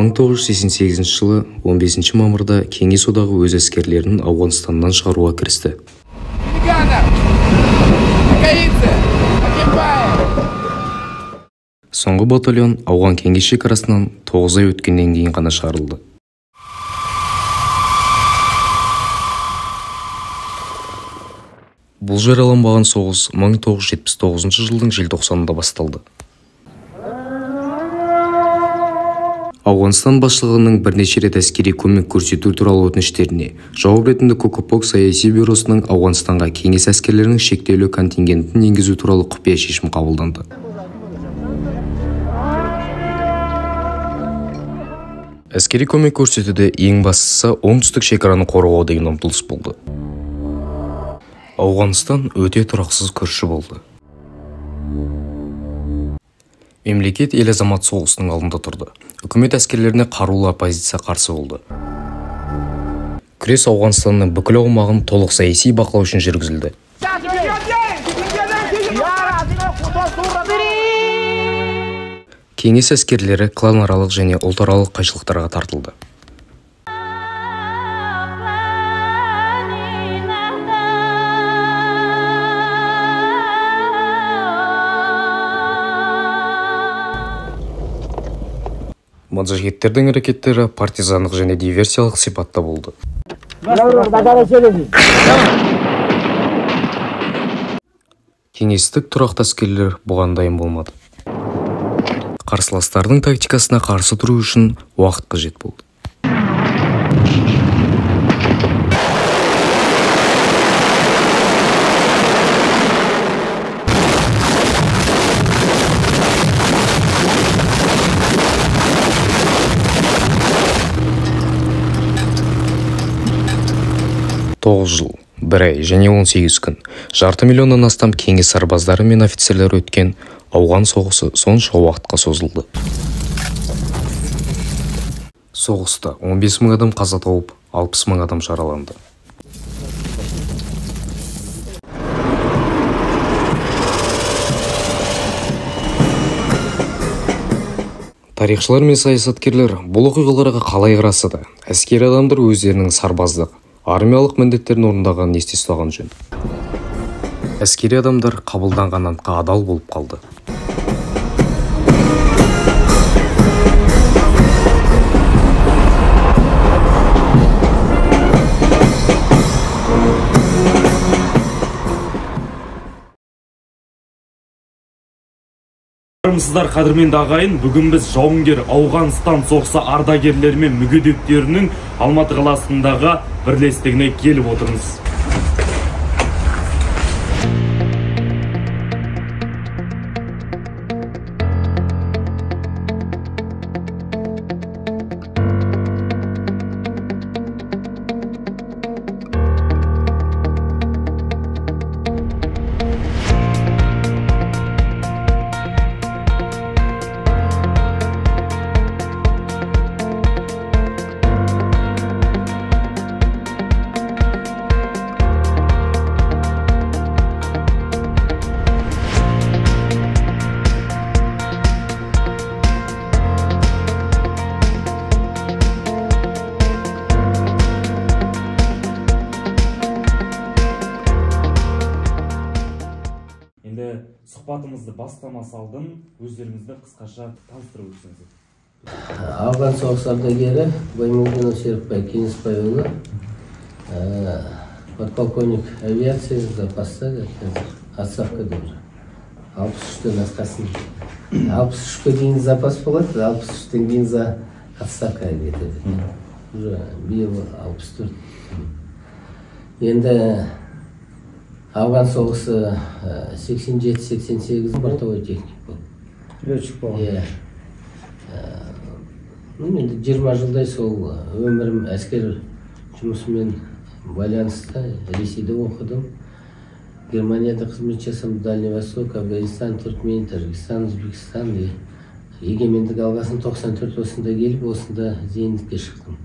1988 жылы 15 мамырда Кеңес одағы өз әскерлерін Ауғанстаннан шығаруға кірісті. Соңғы батальон Ауған Кеңес шекарасынан 9 ай өткеннен кейін ғана шығарылды. Бұл жараланбаған соғыс 1979 жылдың желтоқсанында басталды. Ауғанстан басшылығының бірнеше рет әскери көмек көрсету туралы өтініштеріне жауап ретінде Кокопок саяси бюросының Ауғанстанға кеңес әскерлерінің шектеулі контингентін енгізу туралы құпия шешім қабылданды. Әскери көмек көрсетуде ең бастысы оңтүстік шекараны қорғау деген ұмтылыс болды. Ауғанстан өте тұрақсыз көрші болды. Мемлекет ел азамат соғысының алдында тұрды. Үкімет әскерлеріне қарулы оппозиция қарсы болды. Күрес Ауғанстанның бүкіл аумағын толық саяси бақылау үшін жүргізілді. Кеңес әскерлері кланаралық және ұлтаралық қайшылықтарға тартылды. Маджахеттердің әрекеттері партизандық және диверсиялық сипатта болды. Кеңестік тұрақты әскерлер бұған дайын болмады. Қарсыластардың тактикасына қарсы тұру үшін уақыт қажет болды. Жыл, 1 ай және 18 күн, жарты миллионнан астам кеңес сарбаздары мен офицерлер өткен Ауған соғысы сонша уақытқа созылды. Соғыста 15 мың адам қаза тауып, 60 мың адам жараланды. Тарихшылар мен саясаткерлер бұл оқиғаларға қалай қарасады? Әскери адамдар өздерінің сарбаздық, армиялық міндеттерін орындағанын есте ұстаған жөн. Әскери адамдар қабылданған антқа адал болып қалды. Армысыздар қадірменді ағайын, бүгін біз жауынгер Ауғанстан соғысы ардагерлері мен мүгедектерінің Алматы қаласындағы бірлестігіне келіп отырмыз. Сұхбатымызды бастамас алдын өздеріңізді қысқаша таныстырып өтсеңіздер. Ауған соғыс ардагері Баймолдинов Серікбай Кеңесбайұлы, подполковник авиация запаста, отставкада 63-тен асқасын. 63-ке дейін запас болады, 63-тен кейін отставкаға кетеді. Биыл 64. Енді Ауған соғысы 87-88 бортовой техник болды. Летчик болған. Енді 20 жылдай сол өмірім әскер жұмысымен байланысты. Ресейде оқыдым. Германияда қызмет жасадым. Дальний Восток, Афганистан, Түркмен, Тәжікстан, Өзбекстан. Егемендік алғасын 94 осында келіп, осында зейнетке шықтым.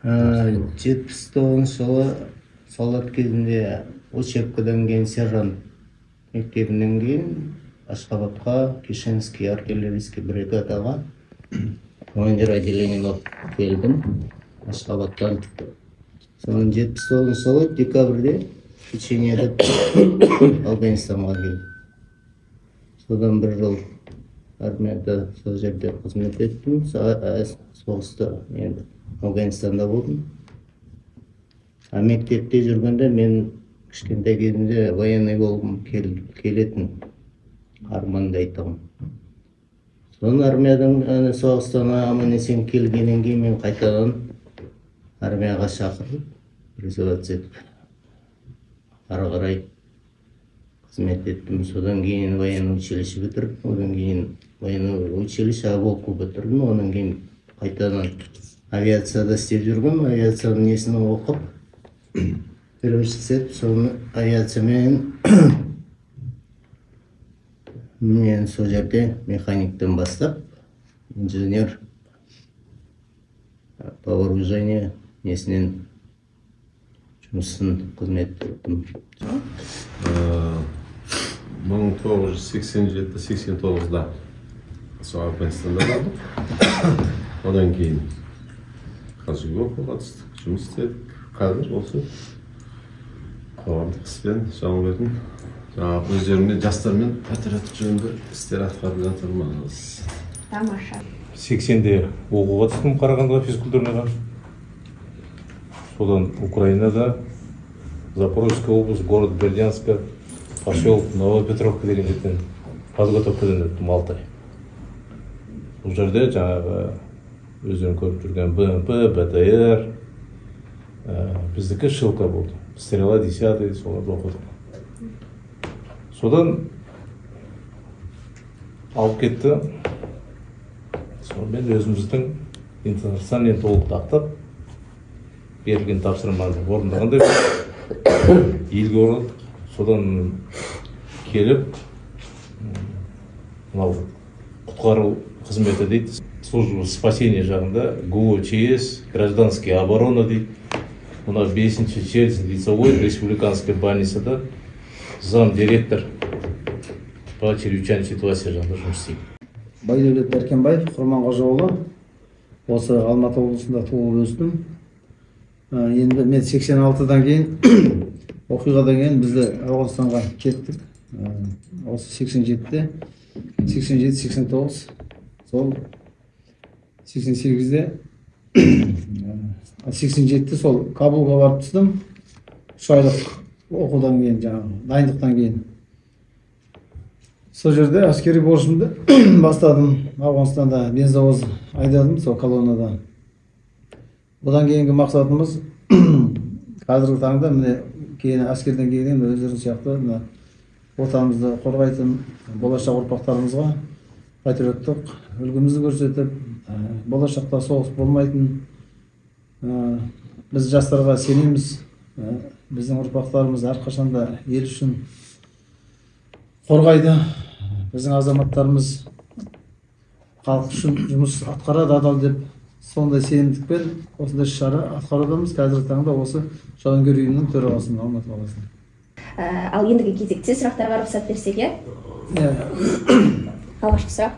79 жылы солдат кезінде Учебкадан кейін сержант мектебінен кейін Ашхабадқа Кишинский артиллерийский бригадаға командир отделениеге келдім Ашхабадтан. Соның 79 жылы декабрьде учениеде Афганистанға келдім. Содан бір жыл армияда сол жерде қызмет еттім. Соғыста енді Афганистанда болдым. Мектепте жүргенде мен кішкентай кезімде военный болғым келетін армандайтын. Соның армиядан соғыстан аман есен келгеннен кейін мен қайтадан армияға шақырып, призываться етіп, ары қарай қызмет еттім. Содан кейін военный училище бітірдім, одан кейін военный училище Аволку бітірдім, одан кейін қайтадан авиацияда істеп жүргем, авиацияның несін оқып, білімшісіп, соны авиациямен мен сол жерде механиктен бастап, инженер по вооружению несінен жұмысын қызмет еттім. 1987-89-да сол Афганистанда болдық. Одан кейін Қазығыға қатыстық, жұмыс істедік. Қазір осы қоғамдық іспен жауынгердің өздеріне жастармен патриоттық жөнінде істер атқарып жатырмыз. Тамаша. 80-де оқуға түстім Қарағандыға физкультурныйға. Содан Украинада, Запорожская область, город Бердянска, поселок Новопетровка деген жерден подготовкадан өттім 6 ай. Бұл жерде жаңағы өздерін көріп жүрген БМП, БТР, біздікі Шилка болды. Стрела 10-й, соларды оқыдық. Содан алып кетті. Сонымен өзіміздің интернационалмен толық тақтап, берілген тапсырманы орындағандай елге оралдық. Содан келіп, құтқару қызметі дейді, служба спасения жағында ГУ ЧС, гражданский оборона дейді. Мына 5-ші Челси лицевой республиканской больницада зам директор по чрезвычайной ситуации жағында жұмыс істейді. Байдәулет Бәркенбаев, Құрманғожаұлы, осы Алматы облысында туылып өстім. Енді мен 86-дан кейін, оқиғадан кейін бізді Ауғанстанға кеттік. Осы 87-де, 87-89, сол 88-де, 87-де сол Кабулға барып түстім. 3 айлық оқудан кейін, дайындықтан кейін. Сол жерде әскери борышымды бастадым. Ауғанстанда бензовоз айдадым, сол колоннада. Бұдан кейінгі мақсатымыз қазіргі таңда міне кейін әскерден келген өздерің сияқты отанымызды қорғайтын болашақ ұрпақтарымызға патриоттық үлгімізді көрсетіп, болашақта соғыс болмайтын, біз жастарға сенеміз, біздің ұрпақтарымыз әрқашанда ел үшін қорғайды, біздің азаматтарымыз халық үшін жұмыс атқарады адал деп сондай сенімдікпен осындай шара атқарудамыз. Қазіргі таңда осы жауынгер ұйымының төрағасымын Алматы қаласында. Ал ендігі кезекте сұрақтарға рұқсат берсек, иә? Алғашқы сұрақ.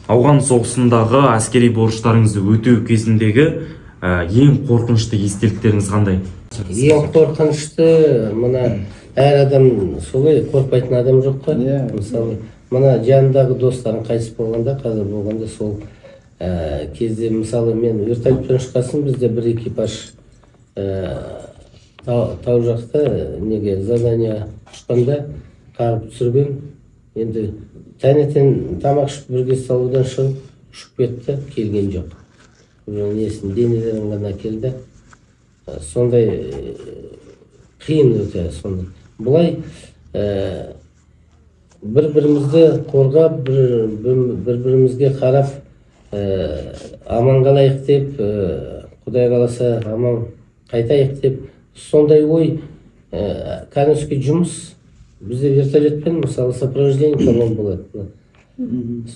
Ауған соғысындағы әскери борыштарыңызды өтеу кезіндегі ең қорқынышты естеліктеріңіз қандай? Ең қорқынышты, мына әр адам солай, қорқпайтын адам жоқ қой. Мысалы, мына жанындағы достарың қайтыс болғанда, қазір болғанда сол кезде, мысалы, мен вертолеттен шыққасын, бізде бір экипаж тау жақта неге задание ұшқанда қарып түсірген. Енді таңертең тамақ ішіп бірге столовдан шығып ұшып кетті, келген жоқ. Несін денелерін ғана келді. Сондай қиын өте сондай. Бұлай бір-бірімізді қорғап, бір-бірімізге қарап, аман қалайық деп, Құдай қаласа аман қайтайық деп, сондай ой, кәнескі жұмыс, бізде вертолетпен, мысалы, сопровождение колонн болады.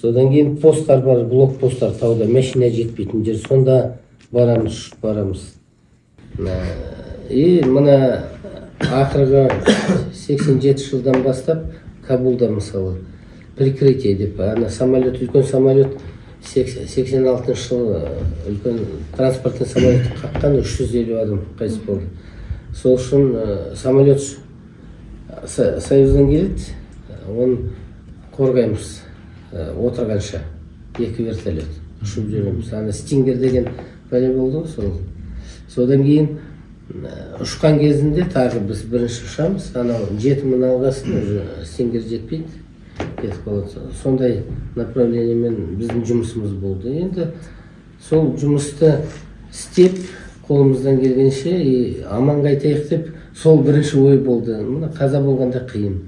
Содан кейін посттар бар, блокпосттар тауда, машина жетпейтін жер, сонда барамыз. И мына ақырғы 87 жылдан бастап Кабулда, мысалы, прикрытие деп, ана самолет, үлкен самолет 86 жылы үлкен транспортный самолет қаққан 350 адам қайтыс болды. Сол үшін самолет Союздан келеді, оны қорғаймыз отырғанша. 2 вертолет ұшып жүреміз. Ана Стингер деген бәле болды ғой. Содан кейін ұшқан кезінде тағы біз бірінші ұшамыз. Анау 7000 алғасын уже Стингер жетпейді. Кетіп қалады. Сондай направлениемен біздің жұмысымыз болды. Енді сол жұмысты істеп, қолымыздан келгенше аман қайтайық деп, сол бірінші ой болды. Мына қаза болғанда қиын.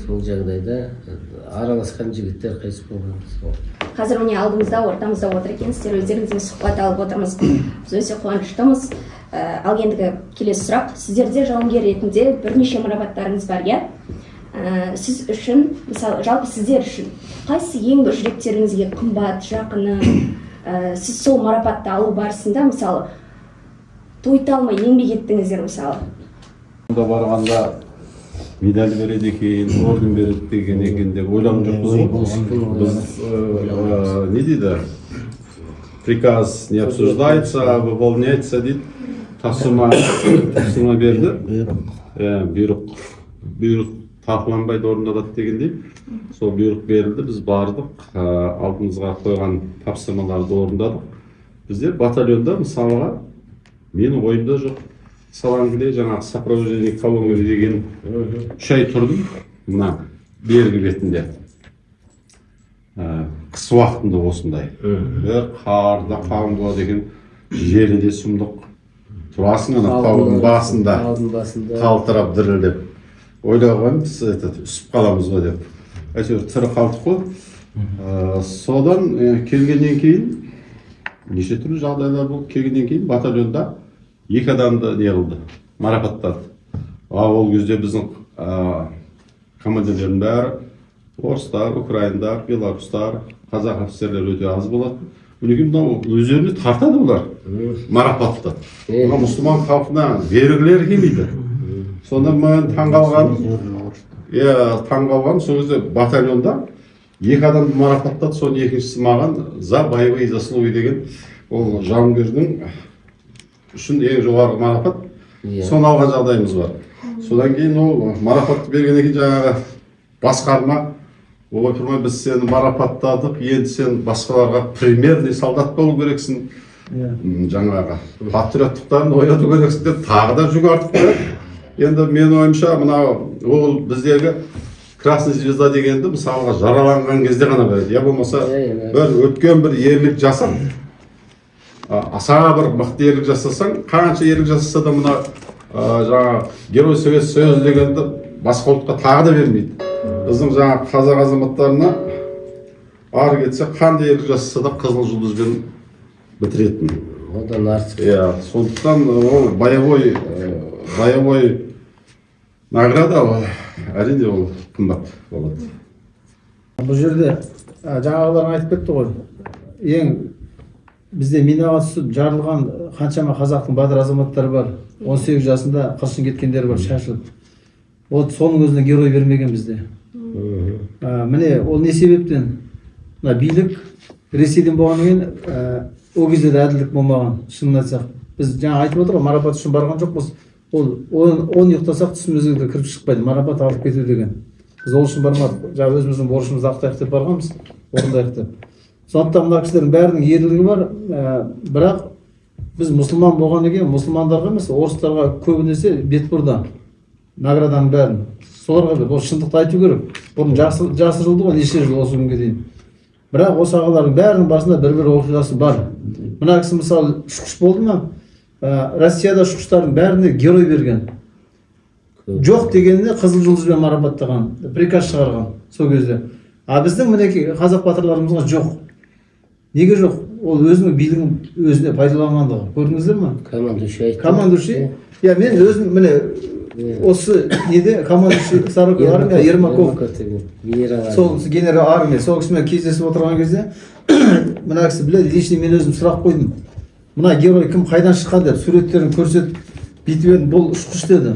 Сол жағдайда араласқан жігіттер қайтыс болған. Қазір міне алдымызда, ортамызда отыр екенсіздер, өздеріңізбен сұхбат алып отырмыз. Біз өте қуаныштымыз. Ал ендігі келесі сұрақ, сіздерде жауынгер ретінде бірнеше марапаттарыңыз бар, иә? Сіз үшін, мысалы, жалпы сіздер үшін қайсы ең бір жүректеріңізге қымбат, жақыны, сіз сол марапатты алу барысында, мысалы, тойталмай еңбек еттіңіздер, мысалы? Барғанда медаль береді екен, орден береді деген екен деп ойланып жоқпыз ғой. Біз не дейді? Приказ не обсуждается, а выполняется дейді. Тапсырма берді. Бұйрық талқыланбайды, орындалады дегендей. Сол бұйрық берілді, біз бардық, алдымызға қойған тапсырмаларды орындадық. Біздер батальонда мысалға менің ойымда жоқ. Салангіде жаңағы сопровождение колонны деген 3 ай тұрдым, мына бергі бетінде. Қыс уақытында осындай. Бір қарда қалың болады екен, желі де сұмдық. Тұрасың ана таудың басында, қалтырап дірілдеп. Ойлаған біз үсіп қаламыз ғой деп. Әйтеуір тірі қалдық қой. Содан келгеннен кейін, неше түрлі жағдайлар болып келгеннен кейін батальонда 2 адамды не қылды, марапаттады. Ол кезде біздің командирлердің бәрі орыстар, украиндар, белорустар, қазақ офицерлер өте аз болады. Мінекей өздеріне тартады олар марапатты. Мұсылман халқына бергілері келмейді. Сонда мен таңғалған, сол кезде батальонда 2 адамды марапаттады, соның екіншісі маған за боевые заслуги деген ол жауынгердің үшін ең жоғарғы марапат. Соны алған жағдайымыз бар. Содан кейін ол марапатты бергеннен кейін жаңағы басқарма олай тұрмай, біз сені марапаттадық, енді сен басқаларға примерный солдат болу керексің, жаңағы патриоттықтарын ояту керексің деп тағы да жүк артып қояды. Енді мен ойымша мына ол біздегі Красный звезда дегенді мысалға жараланған кезде ғана береді. Я болмаса бір өткен бір ерлік жасап, аса бір мықты ерлік жасасаң, қанша ерлік жасаса да мына жаңа Герой Советский Союз дегенді басқа ұлтқа тағы да бермейді. Біздің жаңа қазақ азаматтарына ары кетсе қандай ерлік жасаса да қызыл жұлдызбен бітіретін. Одан артық. Сондықтан ол боевой награда әрине ол қымбат болады. Бұл жерде жаңағылар айтып кетті ғой. Ең бізде минаға түсіп жарылған қаншама қазақтың батыр азаматтары бар. 18 жасында қыршын кеткендер бар, шашылып. Вот соның өзіне герой бермеген бізде. Міне ол не себептен? Билік Ресейден болғаннан кейін ол кезде де әділдік болмаған, шынын айтсақ. Біз жаңа айтып отырмыз, марапат үшін барған жоқпыз. Ол 10 ұйықтасақ түсімізге де кіріп шықпайды, марапат алып кету деген. Біз ол үшін бармадық. Жаңа өзіміздің борышымызды ақтайық деп барғанбыз, орындайық деп. Сондықтан мына кісілердің бәрінің ерлігі бар, бірақ біз мұсылман болғаннан кейін мұсылмандарға емес, орыстарға көбінесе бет бұрды награданың бәрін. Соларға бір, ол шындықты айту керек. Бұрын жасырылды ғой, неше жыл осы күнге дейін. Бірақ осы ағалардың бәрінің басында бір оқиғасы бар. Мына кісі мысалы ұшқыш болды ма? Россияда ұшқыштардың бәріне герой берген. Жоқ дегеніне қызыл жұлдызбен марапаттаған, приказ шығарған сол кезде. А біздің мінекей қазақ батырларымызға жоқ. Неге жоқ? Ол өзінің билігін өзіне пайдаланғандығы. Көрдіңіздер ме? Командующий. Мен өзім міне осы неде командующий Сарыков армия Ермаков. Сол генерал армия. Сол кісімен кездесіп отырған кезде мына кісі біледі, лично мен өзім сұрақ қойдым. Мына герой кім, қайдан шыққан деп суреттерін көрсетіп, бүйтіп бұл ұшқыш деді.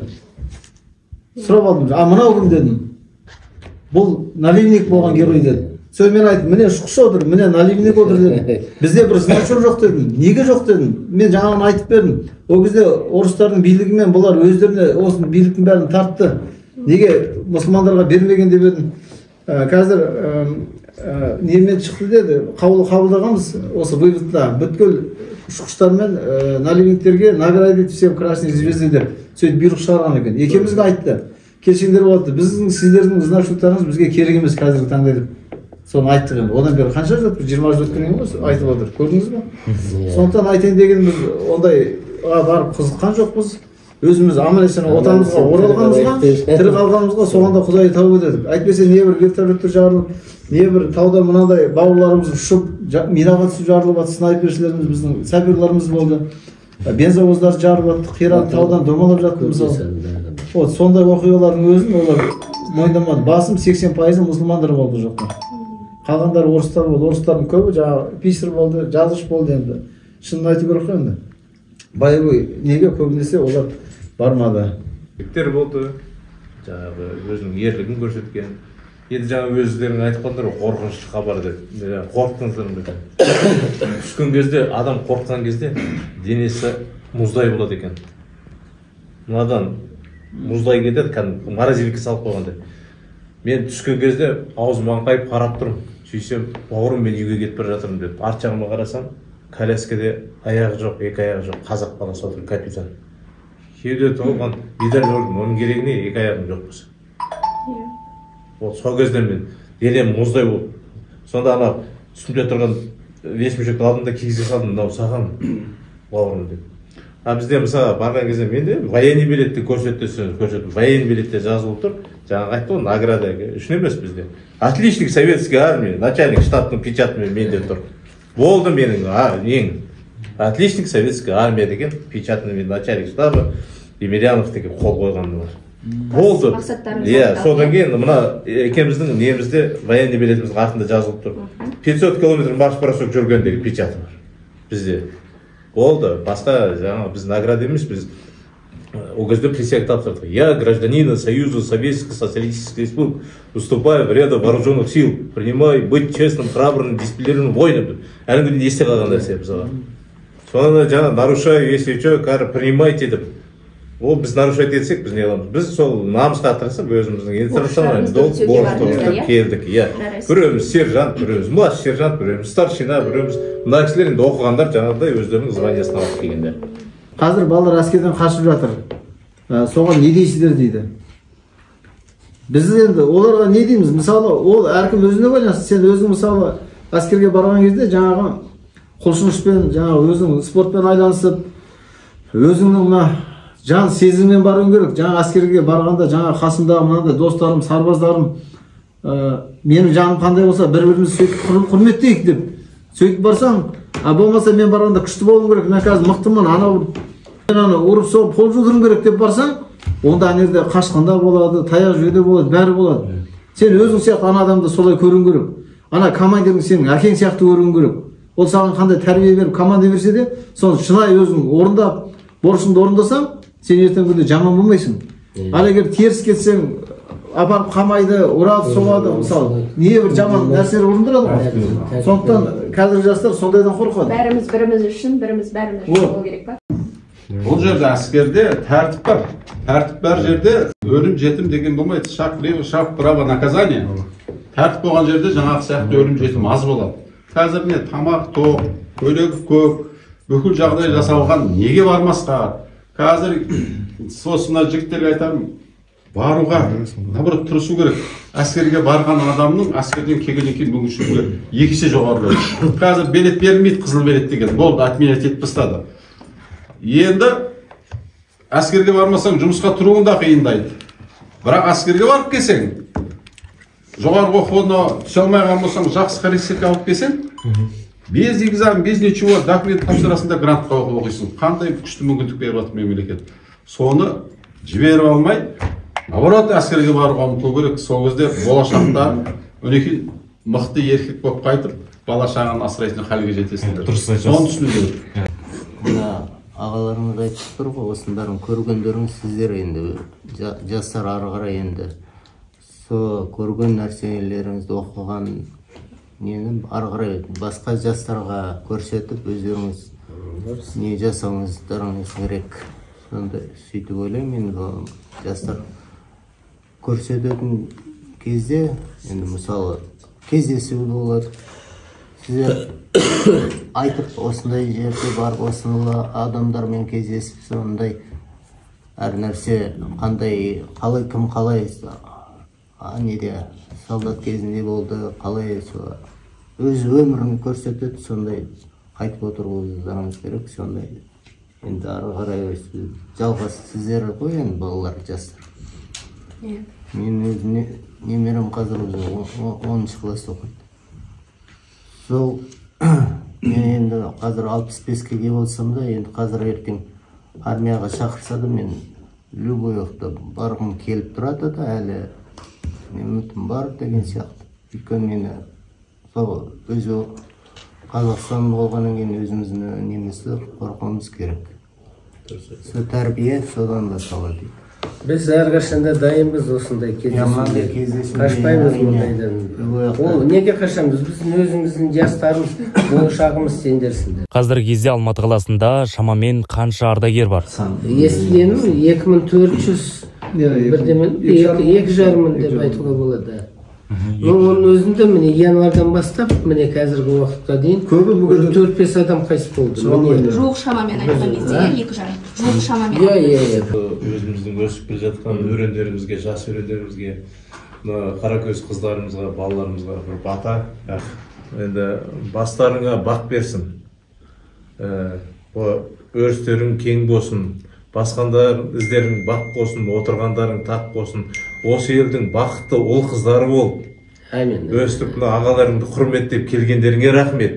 Сұрап алдым. Мынау кім дедім. Бұл наливник болған герой деді. Сол мен айттым, міне ұшқыш отыр, міне наливник отыр дедім. Бізде бір значок жоқ дедім. Неге жоқ дедім. Мен жаңағыны айтып бердім. Ол кезде орыстардың билігімен бұлар өздеріне осы биліктің бәрін тартты. Неге мұсылмандарға бермеген деп едім. Қазір немен шықты деді. Қабылдағанбыз осы выводта бүткіл ұшқыштармен наливниктерге наградить всем красный звезды деп сөйтіп бұйрық шығарған екен. Екеумізге айтты. Келсеңдер болады. Біздің сіздердің значоктарыңыз бізге керек емес қазіргі таңда деп. Соны айттық енді. Одан бері қанша жыл? 20 жыл өткен ғой, айтып отыр. Көрдіңіз бе? Сондықтан айтайын дегеніміз ондайға барып қызыққан жоқпыз. Өзіміз аман-есен отанымызға оралғанымызға, тірі қалғанымызға соған да Құдай тәубе етдік. Әйтпесе не бір вертолеттер жарылып, не бір тауда мынандай бауырларымыз ұшып, минаға түсіп жарылып жатты, снайпершілеріміз, біздің саперларымыз болды. Бензовоздар жарылып жатты, қирап таудан домалап жатты мысалы. Вот сондай оқиғалардың өзін олар мойындамады. Басым 80% мұсылмандар болды жоқта. Қалғандары орыстар болды. Орыстардың көбі жаңағы писар болды, жазғыш болды енді. Шынын айту керек қой енді. Боевой неге көбінесе олар бармады. Бектер болды, жаңағы өзінің ерлігін көрсеткен. Енді жаңа өздерің айтып қалдыңдар қорқынышты хабар деп. Қорықтыңыздар ма? Түскен кезде, адам қорыққан кезде денесі мұздай болады екен. Мынадан мұздай кетеді, кәдімгі морозилікке салып қойғандай. Мен түскен кезде аузым аңқайып қарап тұрмын. Сөйтсем, бауырым мен үйге кетіп бара жатырмын деп. Арт жағыма қарасам, коляскада аяғы жоқ, екі аяғы жоқ, қазақ баласы отыр, капитан. Кеуде толған медаль көрдім, оның керегі не, екі аяғым жоқ болса. Вот сол кезде мен денем мұздай болып. Сонда ана үстімде тұрған весмішекті алдым да кигізе салдым, мынау саған бауырым деп. Бізде мысалы барған кезде менде военный билетті көрсеттім. Военный билетте жазылып тұр. Жаңағы айтты ғой, награда үшін емес бізде. Отличник советской армии, начальник штабтың печатымен менде тұр. Болды менің ең. Отличник советской армии деген печатный начальник штаба Емельянов деген қол қойғанды бар. Болды. Иә, содан кейін мына екеуміздің немізде военный билетіміздің артында жазылып тұр. 500 километр марш-бросок жүргендегі печаты бар бізде. Болды, басқа жаңағы біз награда емес, біз о кезде присяг тапсырдық. Я, гражданин Союза Советских Социалистических Республик, выступаю в ряды вооруженных сил, принимаю быть честным, храбрым, дисциплинированным воином. Әлі күнде есте қалған нәрсе бізде. Соны жаңа нарушаю, если что, принимайте деп. Ол біз нарушать етсек, біз не қыламыз? Біз сол намысқа тырысып, өзіміздің интернациональный долг борыштық келдік. Біреуміз сержант, біреуміз младший сержант, біреуміз старшина, біреуміз мына кісілер енді оқығандар жаңағыдай өздерінің званиясын алып келгендер. Қазір балалар әскерден қашып жатыр. Соған не дейсіздер дейді. Біз енді оларға не дейміз? Мысалы, ол әркім өзіне байланысты. Сен өзің мысалы әскерге барған кезде жаңағы құлшыныспен, жаңағы өзің спортпен айланысып, өзіңнің мына жан сезіммен баруың керек. Жаңа әскерге барғанда жаңа қасымдағы мынандай достарым, сарбаздарым, менің жаным қандай болса, бір-бірімізді сөйтіп құрметтейік деп. Сөйтіп барсаң, болмаса мен барғанда күшті болуым керек. Мен қазір мықтымын, анау ұрып соғып қол жудырым керек деп барсаң, онда ана жерде қашқанда болады, таяқ жеуде болады, бәрі болады. Сен өзің сияқты ана адамды солай көруің керек. Ана командирің сенің әкең сияқты көруің керек. Ол саған қандай тәрбие беріп, команда берсе де, соны шынайы өзің орындап, борышыңды орындасаң, сен ертеңгі күнде жаман болмайсың. Ал егер теріс кетсең, апарып қамайды, ұрады, соғады, мысалы, не бір жаман нәрселер орындырады ғой. Сондықтан қазіргі жастар сондайдан қорқады. Бәріміз біріміз үшін, біріміз бәріміз үшін болу керек па? Бұл жерде әскерде тәртіп бар. Тәртіп бар жерде өлім жетім деген болмайды. Шаг право наказание. Тәртіп болған жерде жаңағы сияқты өлім жетім аз болады. Қазір не тамақ тоқ, көйлегі көк, бүкіл жағдай жасалған, неге бармасқа? Қазір сосына жігіттерге айтарым, баруға, наоборот тұрысу керек. Әскерге барған адамның әскерден келгеннен кейін мүмкіншілігі екесе жоғары болады. Қазір билет берілмейді, қызыл билет деген. Болды, отменять етіп тастады. Енді әскерге бармасаң жұмысқа тұруың да қиындайды. Бірақ әскерге барып келсең, жоғарғы оқуына түсе алмаған болсаң, жақсы характеристика алып келсең, без экзамен, без ничего, документ тапсырасында грантқа оқисың. Қандай күшті мүмкіндік беріп жатыр мемлекет. Соны жіберіп алмай, наоборот әскерге баруға ұмтылу керек. Сол кезде болашақта өнекей мықты еркек болып қайтып, бала шағаны асырайтын халге жетесіңдер. Соны түсіну керек. Ағаларыңыз айтып тұр ғой, осының бәрін көргендеріңіз сіздер енді жастар ары қарай енді сол көрген нәрселеріңізді оқыған нені ары қарай басқа жастарға көрсетіп өздеріңіз не жасауыңыздарыңыз керек. Сонда сөйтіп ойлаймын, енді жастар көрсететін кезде, енді мысалы кездесу болады. Сіздер айтып, осындай жерде барып, осындай адамдармен кездесіп, сондай әр нәрсе қандай, қалай, кім қалай неде солдат кезінде болды, қалай өз өмірін көрсетеді, сондай айтып отырғыздарыңыз керек. Сондай енді ары қарай жалғас сіздер ғой, енді балалар, жастар. Мен өзім немерем қазір 10-шы класс оқиды. Сол мен енді қазір 65-ке келіп олсам да, енді қазір ертең армияға шақырса да, мен любой уақытта барғым келіп тұрады да, әлі үмітім бар деген сияқты. Өйткені мені сол өзі Қазақстан болғаннан кейін өзіміздің немізді қорғауымыз керек. Сол тәрбие содан басталады дейді. Біз әрқашанда дайынбыз осындай кездесуге. Қашпаймыз мұндайдан. Ол неге қашамыз? Біздің өзіміздің жастарымыз, болашағымыз сендерсіңдер. Қазіргі кезде Алматы қаласында шамамен қанша ардагер бар? Естігенім 2400 бірдемен 2,5 деп айтуға болады. Оның өзінде міне январдан бастап, міне қазіргі уақытқа дейін 4-5 адам қайтыс болды. Жуық шамамен айтқан кезде 2,5. Жуық шамамен. Өзіміздің өсіп келе жатқан өрендерімізге, жас өрендерімізге, қаракөз қыздарымызға, балаларымызға бір бата. Енді бастарыңа бақ берсін. Өрістерің кең болсын. Басқандар іздерің бақ болсын, отырғандарың тақ болсын. Осы елдің бақытты ол қыздары бол. Әмин. Өстіп ағаларыңды құрметтеп келгендеріңе рахмет.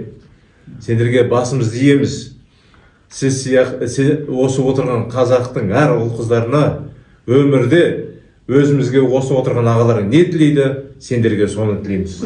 Сендерге басымыз иеміз. Сіз осы отырған қазақтың әр ұл қыздарына өмірде өзімізге осы отырған ағаларың не тілейді, сендерге соны тілейміз.